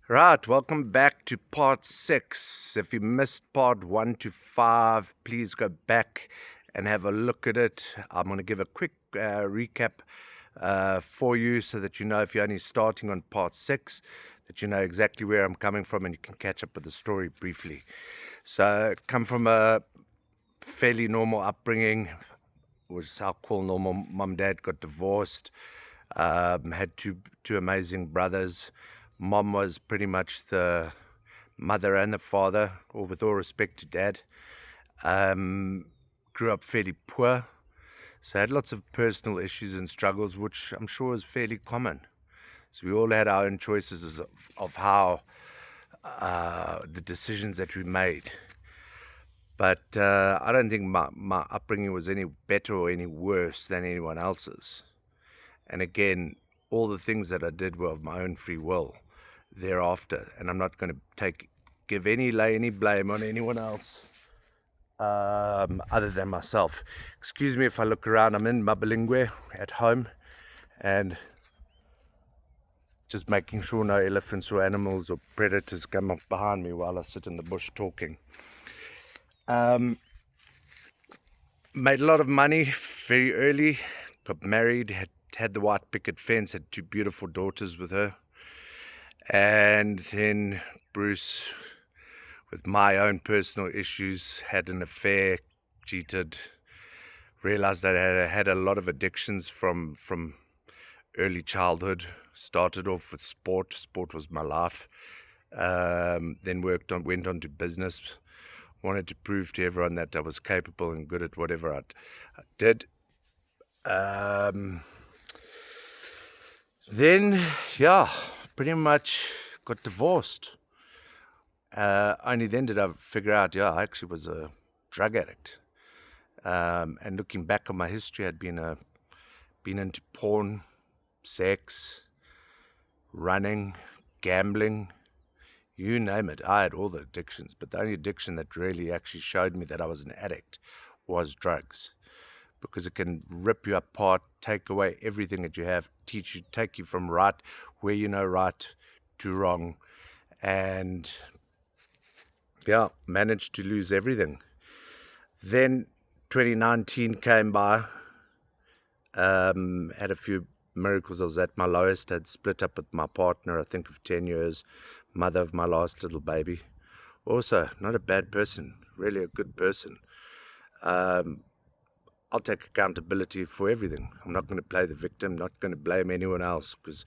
Right, welcome back to part 6. If you missed part 1 to 5, please go back and have a look at it. I'm going to give a quick recap for you so that you know if you're only starting on part 6, that you know exactly where I'm coming from and you can catch up with the story briefly. So, come from a fairly normal upbringing, which I'll call normal. Mum and dad got divorced, had two amazing brothers. Mom was pretty much the mother and the father, or with all respect to dad. Grew up fairly poor, so had lots of personal issues and struggles, which I'm sure is fairly common. So we all had our own choices of how the decisions that we made. But I don't think my upbringing was any better or any worse than anyone else's. And again, all the things that I did were of my own free will thereafter. And I'm not going to lay any blame on anyone else other than myself. Excuse me if I look around. I'm in Mabalingwe at home and just making sure no elephants or animals or predators come up behind me while I sit in the bush talking. Made a lot of money very early, got married, had the white picket fence, had two beautiful daughters with her. And then Bruce, with my own personal issues, had an affair, cheated, realized that I had a lot of addictions from early childhood. Started off with sport. Sport was my life. Then went on to business. Wanted to prove to everyone that I was capable and good at whatever I did. Then, pretty much got divorced. Only then did I figure out, I actually was a drug addict. And looking back on my history, I'd been into porn, sex, running, gambling, you name it. I had all the addictions, but the only addiction that really actually showed me that I was an addict was drugs, because it can rip you apart, take away everything that you have, take you from right where you know right to wrong, and managed to lose everything. Then 2019 came by, had a few miracles. I was at my lowest. I'd split up with my partner, I think of 10 years, mother of my last little baby. Also, not a bad person, really a good person. I'll take accountability for everything. I'm not going to play the victim, not going to blame anyone else, because,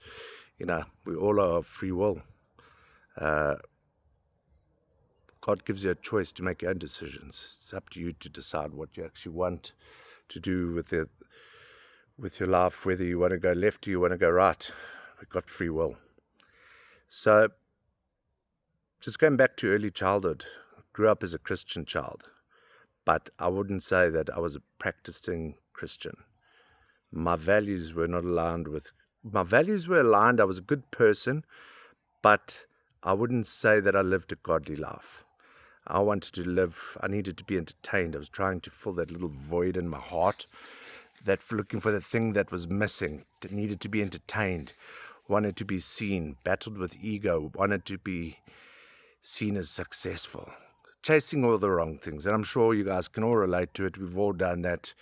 we all are of free will. God gives you a choice to make your own decisions. It's up to you to decide what you actually want to do with your life, whether you want to go left or you want to go right. We've got free will. So, just going back to early childhood, grew up as a Christian child, but I wouldn't say that I was a practicing Christian. My values were not aligned with. My values were aligned. I was a good person, but I wouldn't say that I lived a godly life. I needed to be entertained. I was trying to fill that little void in my heart, looking for the thing that was missing, that needed to be entertained, wanted to be seen, battled with ego, wanted to be seen as successful, chasing all the wrong things. And I'm sure you guys can all relate to it. We've all done that,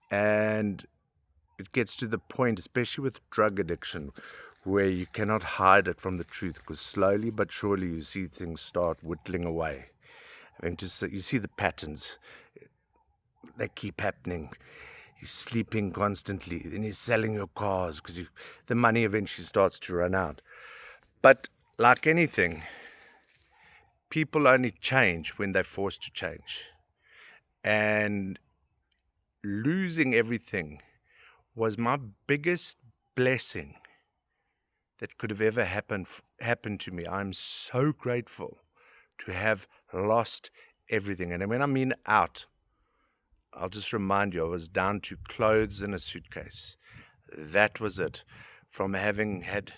and it gets to the point, especially with drug addiction, where you cannot hide it from the truth, because slowly but surely you see things start whittling away. You see the patterns. They keep happening. You're sleeping constantly. Then you're selling your cars because the money eventually starts to run out. But like anything, people only change when they're forced to change. And losing everything was my biggest blessing that could have ever happened to me. I'm so grateful to have lost everything. And when I mean out, I'll just remind you, I was down to clothes in a suitcase. That was it. From having had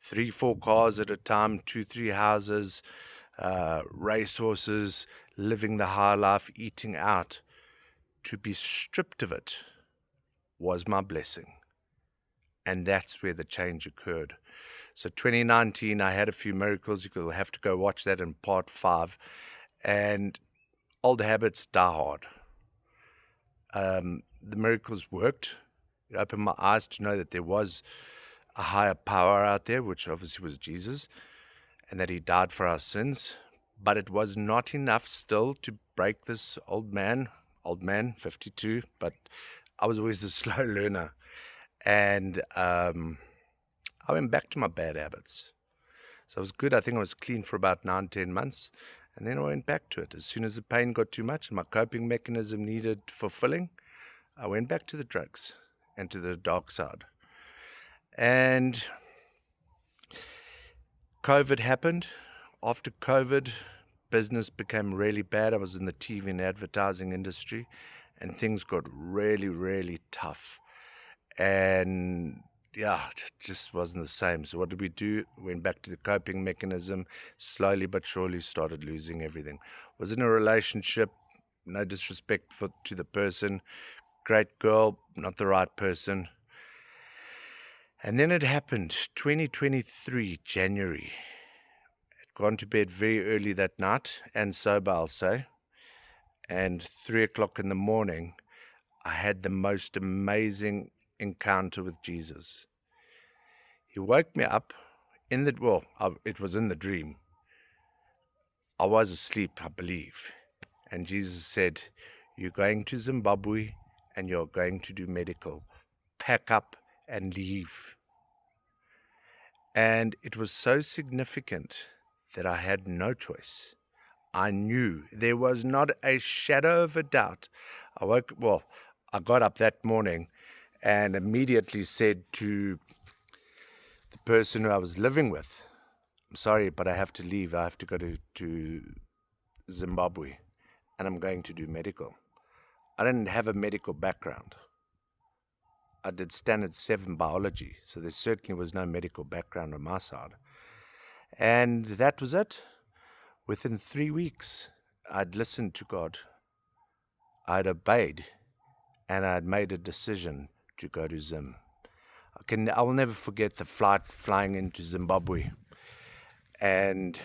3-4 cars at a time, 2-3 houses, racehorses, living the high life, eating out, to be stripped of it was my blessing. And that's where the change occurred. So 2019, I had a few miracles. You'll have to go watch that in part 5. And old habits die hard. The miracles worked. It opened my eyes to know that there was a higher power out there, which obviously was Jesus, and that he died for our sins. But it was not enough still to break this old man, 52, but I was always a slow learner. And I went back to my bad habits. So it was good. I think I was clean for about 9-10 months. And then I went back to it. As soon as the pain got too much and my coping mechanism needed fulfilling, I went back to the drugs and to the dark side. And COVID happened. After COVID, business became really bad. I was in the TV and advertising industry, and things got really, really tough. And yeah, it just wasn't the same. So what did we do? Went back to the coping mechanism, slowly but surely started losing everything. Was in a relationship, no disrespect to the person, great girl, not the right person. And then it happened, 2023, January. I'd gone to bed very early that night, and sober, I'll say. And 3 o'clock in the morning, I had the most amazing encounter with Jesus. He woke me up it was in the dream. I was asleep, I believe. And Jesus said, "You're going to Zimbabwe and you're going to do medical. Pack up and leave." And it was so significant that I had no choice. I knew there was not a shadow of a doubt. I got up that morning and immediately said to the person who I was living with, "I'm sorry, but I have to leave. I have to go to Zimbabwe, and I'm going to do medical." I didn't have a medical background. I did standard 7 biology, so there certainly was no medical background on my side. And that was it. Within 3 weeks, I'd listened to God. I'd obeyed, and I'd made a decision to go to Zim. I will never forget the flight flying into Zimbabwe, and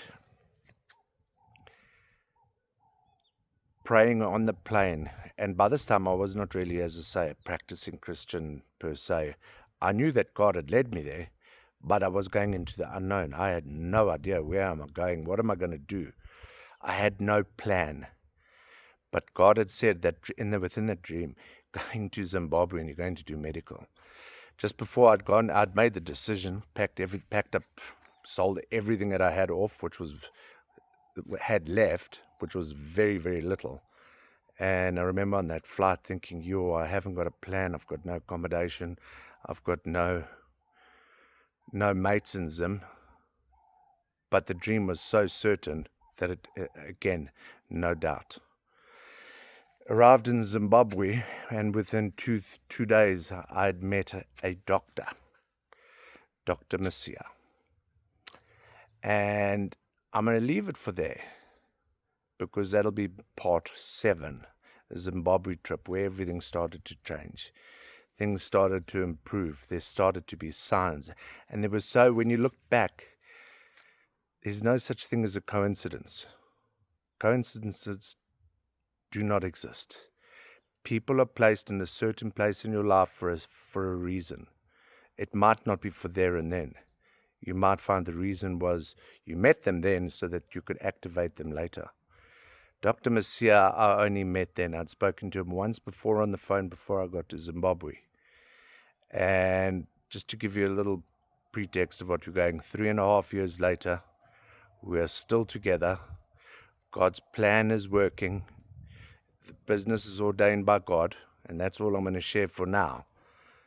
praying on the plane. And by this time, I was not really, as I say, a practicing Christian per se. I knew that God had led me there, but I was going into the unknown. I had no idea where am I going, what am I going to do. I had no plan. But God had said that within the dream, going to Zimbabwe and you're going to do medical. Just before I'd gone, I'd made the decision, packed up, sold everything that I had off, had left, which was very, very little. And I remember on that flight thinking, I haven't got a plan. I've got no accommodation. I've got no mates in Zim. But the dream was so certain that again, no doubt. Arrived in Zimbabwe, and within two days, I'd met a doctor, Dr. Messiah. And I'm going to leave it for there, because that'll be part 7, the Zimbabwe trip, where everything started to change. Things started to improve. There started to be signs. And when you look back, there's no such thing as a coincidence. Coincidences do not exist. People are placed in a certain place in your life for a reason. It might not be for there and then. You might find the reason was you met them then so that you could activate them later. Dr. Messiah, I only met then. I'd spoken to him once before on the phone before I got to Zimbabwe. And just to give you a little pretext of what we're going, 3.5 years later, we are still together. God's plan is working. The business is ordained by God, and that's all I'm going to share for now,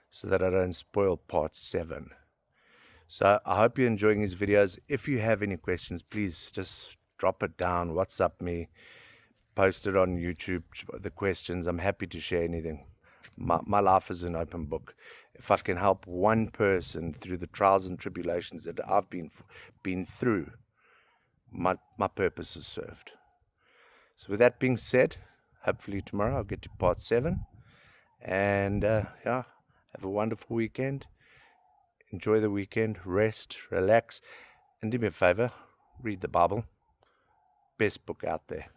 so that I don't spoil part 7. So I hope you're enjoying these videos. If you have any questions, please just drop it down, WhatsApp me, post it on YouTube, the questions. I'm happy to share anything. My life is an open book. If I can help one person through the trials and tribulations that I've been through, my purpose is served. So with that being said, hopefully tomorrow I'll get to part 7. And have a wonderful weekend. enjoy the weekend, rest, relax, and do me a favor, read the Bible. Best book out there.